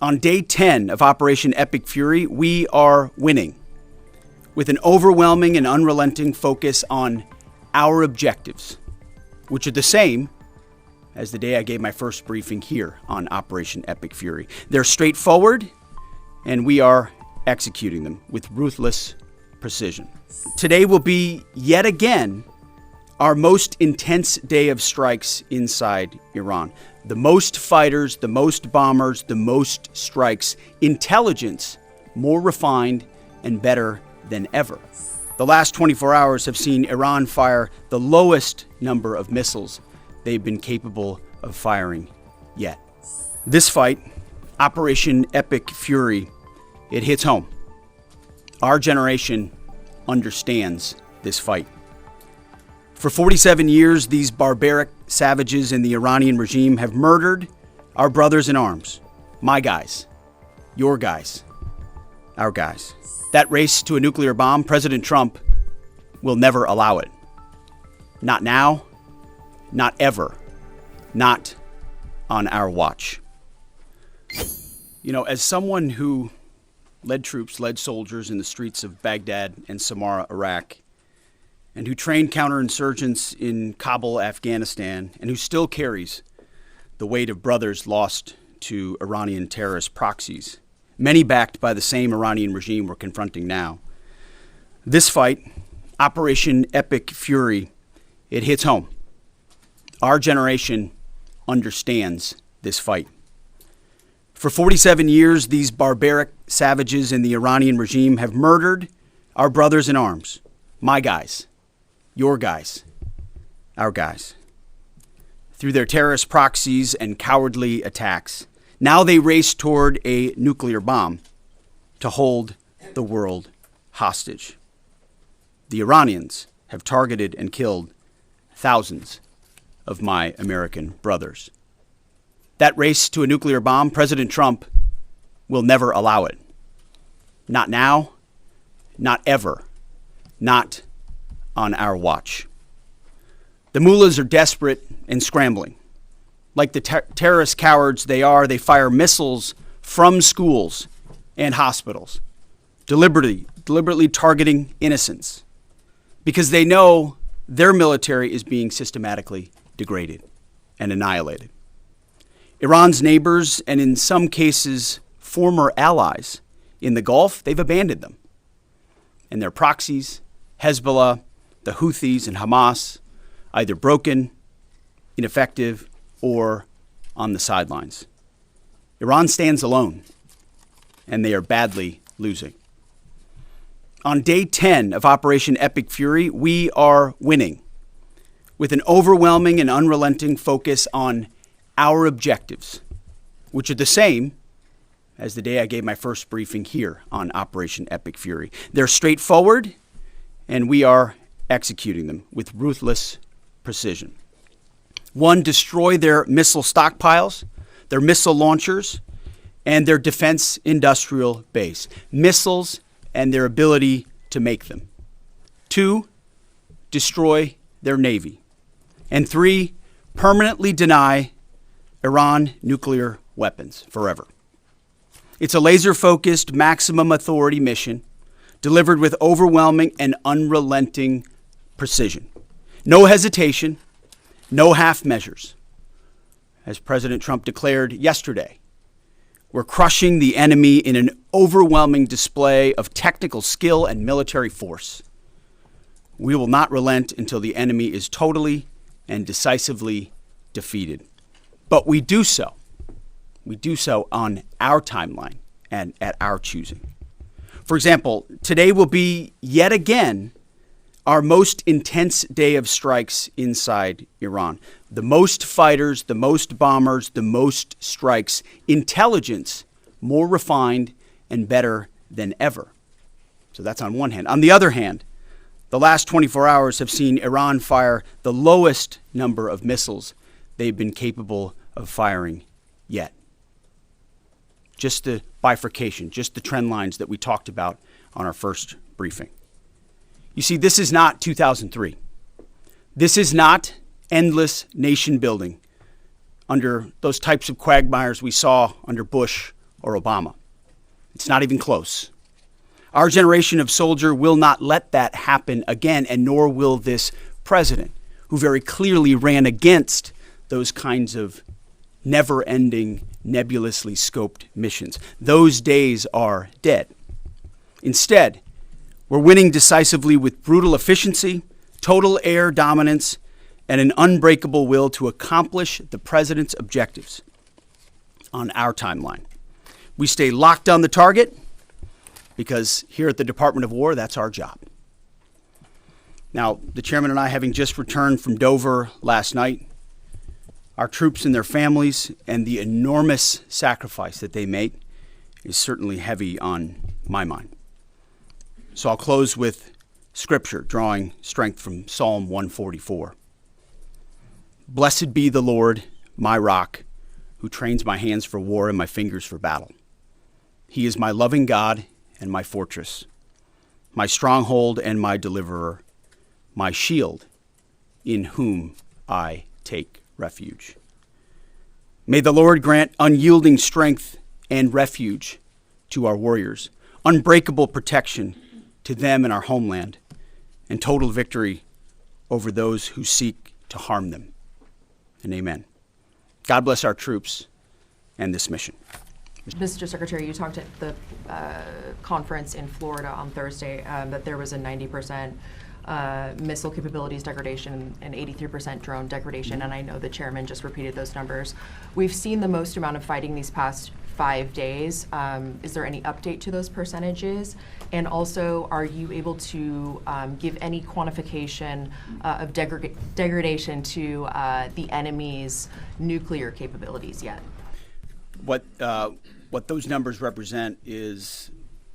On day 10 of Operation Epic Fury, we are winning with an overwhelming and unrelenting focus on our objectives, which are the same as the day I gave my first briefing here on Operation Epic Fury. They're straightforward, and we are executing them with ruthless precision. Today will be, yet again, our most intense day of strikes inside Iran. The most fighters, the most bombers, the most strikes. Intelligence more refined and better than ever. The last 24 hours have seen Iran fire the lowest number of missiles they've been capable of firing yet. This fight, Operation Epic Fury, it hits home. Our generation understands this fight. For 47 years, these barbaric savages in the Iranian regime have murdered our brothers in arms. My guys, your guys, our guys. That race to a nuclear bomb, President Trump will never allow it. Not now, not ever, not on our watch. You know, as someone who led troops, led soldiers in the streets of Baghdad and Samarra, Iraq, and who trained counterinsurgents in Kabul, Afghanistan, and who still carries the weight of brothers lost to Iranian terrorist proxies, many backed by the same Iranian regime we're confronting now. This fight, Operation Epic Fury, it hits home. Our generation understands this fight. For 47 years, these barbaric savages in the Iranian regime have murdered our brothers in arms, my guys, your guys, our guys. Through their terrorist proxies and cowardly attacks, now they race toward a nuclear bomb to hold the world hostage. The Iranians have targeted and killed thousands of my American brothers. That race to a nuclear bomb, President Trump will never allow it. Not now, not ever, not on our watch. The mullahs are desperate and scrambling. Like the terrorist cowards they are, they fire missiles from schools and hospitals, deliberately targeting innocents, because they know their military is being systematically degraded and annihilated. Iran's neighbors, and in some cases, former allies in the Gulf, they've abandoned them. And their proxies, Hezbollah, the Houthis, and Hamas, either broken, ineffective, or on the sidelines. Iran stands alone, and they are badly losing. On day 10 of Operation Epic Fury, we are winning with an overwhelming and unrelenting focus on our objectives, which are the same as the day I gave my first briefing here on Operation Epic Fury. They're straightforward, and we are executing them with ruthless precision. One, destroy their missile stockpiles, their missile launchers, and their defense industrial base. Missiles and their ability to make them. Two, destroy their navy. And three, permanently deny Iran nuclear weapons forever. It's a laser-focused, maximum authority mission delivered with overwhelming and unrelenting precision. No hesitation, no half measures. As President Trump declared yesterday, we're crushing the enemy in an overwhelming display of technical skill and military force. We will not relent until the enemy is totally and decisively defeated. But we do so on our timeline and at our choosing. For example, today will be yet again our most intense day of strikes inside Iran. The most fighters, the most bombers, the most strikes. Intelligence more refined and better than ever. So that's on one hand. On the other hand, the last 24 hours have seen Iran fire the lowest number of missiles they've been capable of firing yet. Just the bifurcation, just the trend lines that we talked about on our first briefing. You see, this is not 2003. This is not endless nation building under those types of quagmires we saw under Bush or Obama. It's not even close. Our generation of soldier will not let that happen again, and nor will this president, who very clearly ran against those kinds of never-ending, nebulously scoped missions. Those days are dead. Instead, we're winning decisively with brutal efficiency, total air dominance, and an unbreakable will to accomplish the president's objectives on our timeline. We stay locked on the target because here at the Department of War, that's our job. Now, the chairman and I, having just returned from Dover last night, our troops and their families and the enormous sacrifice that they make is certainly heavy on my mind. So I'll close with scripture, drawing strength from Psalm 144. Blessed be the Lord, my rock, who trains my hands for war and my fingers for battle. He is my loving God and my fortress, my stronghold and my deliverer, my shield, in whom I take refuge. May the Lord grant unyielding strength and refuge to our warriors, unbreakable protection to them and our homeland, and total victory over those who seek to harm them. And amen. God bless our troops and this mission. Mr. Secretary, you talked at the conference in Florida on Thursday that there was a 90% missile capabilities degradation and 83% drone degradation, and I know the chairman just repeated those numbers. We've seen the most amount of fighting these past 5 days. Is there any update to those percentages? And also, are you able to give any quantification of degradation to the enemy's nuclear capabilities yet? What those numbers represent is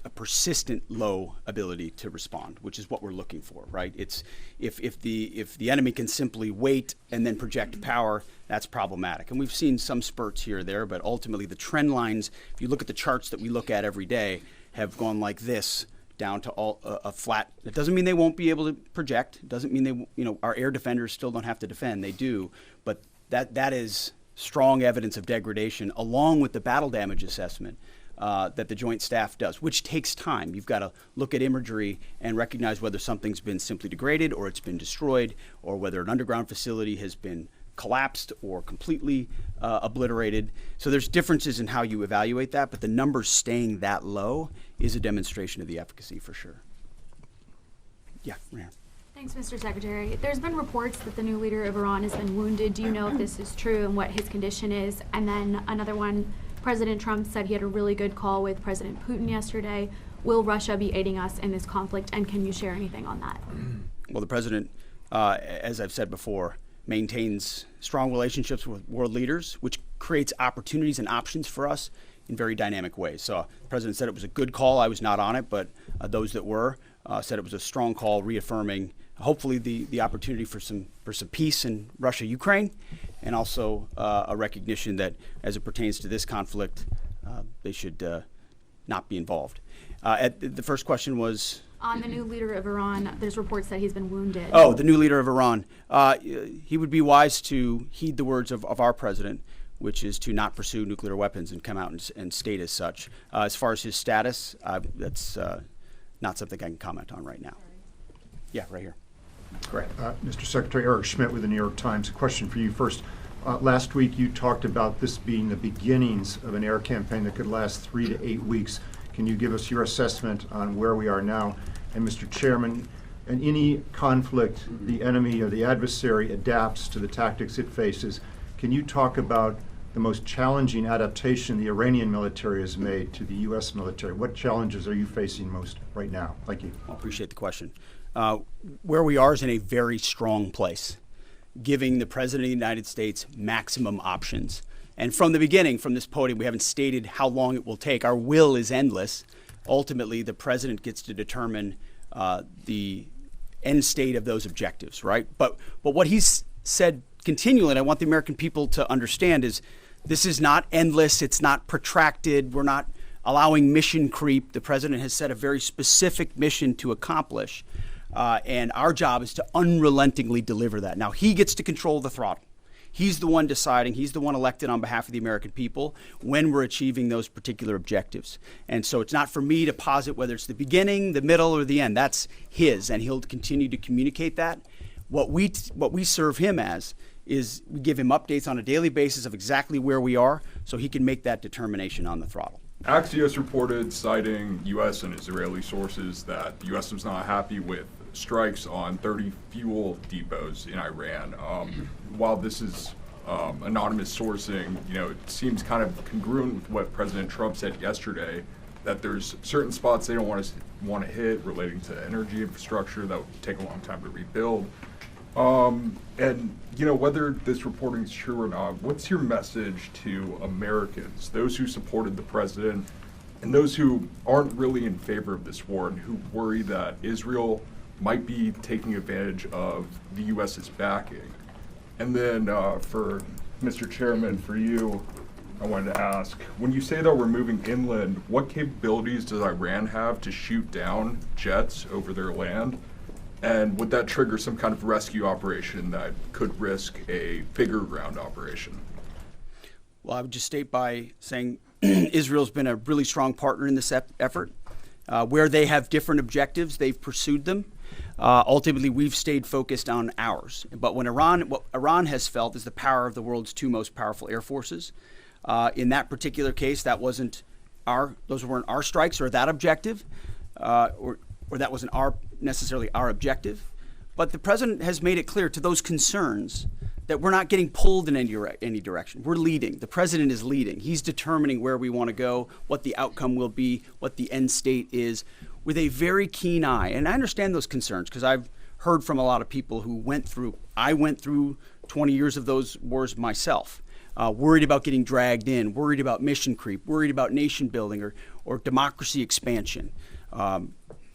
a persistent low ability to respond, which is what we're looking for, right? It's if the enemy can simply wait and then project power, that's problematic. And we've seen some spurts here or there, but ultimately the trend lines, if you look at the charts that we look at every day, have gone like this down to a flat. It doesn't mean they won't be able to project. It doesn't mean our air defenders still don't have to defend. They do, but that is strong evidence of degradation, along with the battle damage assessment that the Joint Staff does, which takes time. You've got to look at imagery and recognize whether something's been simply degraded or it's been destroyed, or whether an underground facility has been collapsed or completely obliterated. So there's differences in how you evaluate that, but the numbers staying that low is a demonstration of the efficacy for sure. Yeah, Ryan. Thanks, Mr. Secretary. There's been reports that the new leader of Iran has been wounded. Do you know if this is true and what his condition is? And then another one, President Trump said he had a really good call with President Putin yesterday. Will Russia be aiding us in this conflict, and can you share anything on that? Well, the president, as I've said before, maintains strong relationships with world leaders, which creates opportunities and options for us in very dynamic ways. So the president said it was a good call. I was not on it, but those that were said it was a strong call, reaffirming hopefully the opportunity for some peace in Russia, Ukraine, and also a recognition that as it pertains to this conflict, they should not be involved. The first question was on the new leader of Iran. There's reports that he's been wounded. Oh, the new leader of Iran. He would be wise to heed the words of our president, which is to not pursue nuclear weapons and come out and state as such. As far as his status, that's not something I can comment on right now. Yeah, right here. Correct. Mr. Secretary, Eric Schmidt with the New York Times. A question for you first. Last week you talked about this being the beginnings of an air campaign that could last 3 to 8 weeks. Can you give us your assessment on where we are now? And Mr. Chairman, in any conflict, the enemy or the adversary adapts to the tactics it faces. Can you talk about the most challenging adaptation the Iranian military has made to the U.S. military? What challenges are you facing most right now? Thank you. I appreciate the question. Where we are is in a very strong place, giving the President of the United States maximum options. And from the beginning, from this podium, we haven't stated how long it will take. Our will is endless. Ultimately, the President gets to determine the end state of those objectives, right? But what he's said continually, and I want the American people to understand, is this is not endless. It's not protracted. We're not allowing mission creep. The President has set a very specific mission to accomplish. And our job is to unrelentingly deliver that. Now, he gets to control the throttle. He's the one deciding, he's the one elected on behalf of the American people when we're achieving those particular objectives. And so it's not for me to posit whether it's the beginning, the middle, or the end. That's his, and he'll continue to communicate that. What we serve him as is we give him updates on a daily basis of exactly where we are so he can make that determination on the throttle. Axios reported, citing U.S. and Israeli sources, that the U.S. was not happy with strikes on 30 fuel depots in Iran. While this is anonymous sourcing, it seems kind of congruent with what President Trump said yesterday, that there's certain spots they don't want to hit relating to energy infrastructure that would take a long time to rebuild. And whether this reporting is true or not, what's your message to Americans, those who supported the president and those who aren't really in favor of this war and who worry that Israel might be taking advantage of the U.S.'s backing? And then for Mr. Chairman, for you, I wanted to ask, when you say that we're moving inland, what capabilities does Iran have to shoot down jets over their land? And would that trigger some kind of rescue operation that could risk a bigger ground operation? Well, I would just state by saying Israel's been a really strong partner in this effort. Where they have different objectives, they've pursued them. Ultimately, we've stayed focused on ours. But what Iran has felt is the power of the world's two most powerful air forces. In that particular case, those weren't our strikes or that objective, or that wasn't necessarily our objective. But the president has made it clear to those concerns that we're not getting pulled in any direction. We're leading. The president is leading. He's determining where we want to go, what the outcome will be, what the end state is, with a very keen eye. And I understand those concerns because I've heard from a lot of people who I went through 20 years of those wars myself, worried about getting dragged in, worried about mission creep, worried about nation building or democracy expansion.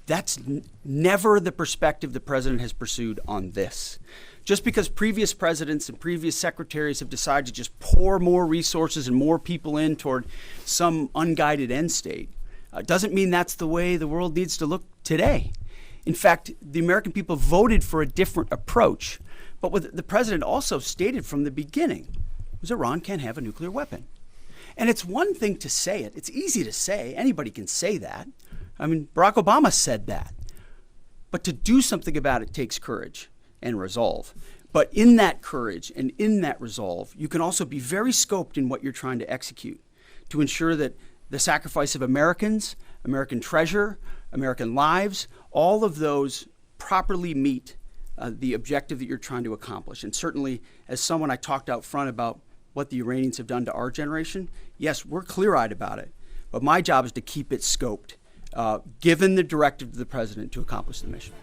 That's never the perspective the president has pursued on this. Just because previous presidents and previous secretaries have decided to just pour more resources and more people in toward some unguided end state doesn't mean that's the way the world needs to look today. In fact, the American people voted for a different approach. But what the president also stated from the beginning was Iran can't have a nuclear weapon. And it's one thing to say it. It's easy to say. Anybody can say that. I mean, Barack Obama said that. But to do something about it takes courage and resolve. But in that courage and in that resolve, you can also be very scoped in what you're trying to execute to ensure that the sacrifice of Americans, American treasure, American lives, all of those properly meet the objective that you're trying to accomplish. And certainly, as someone I talked out front about what the Iranians have done to our generation, yes, we're clear-eyed about it. But my job is to keep it scoped, given the directive to the president to accomplish the mission.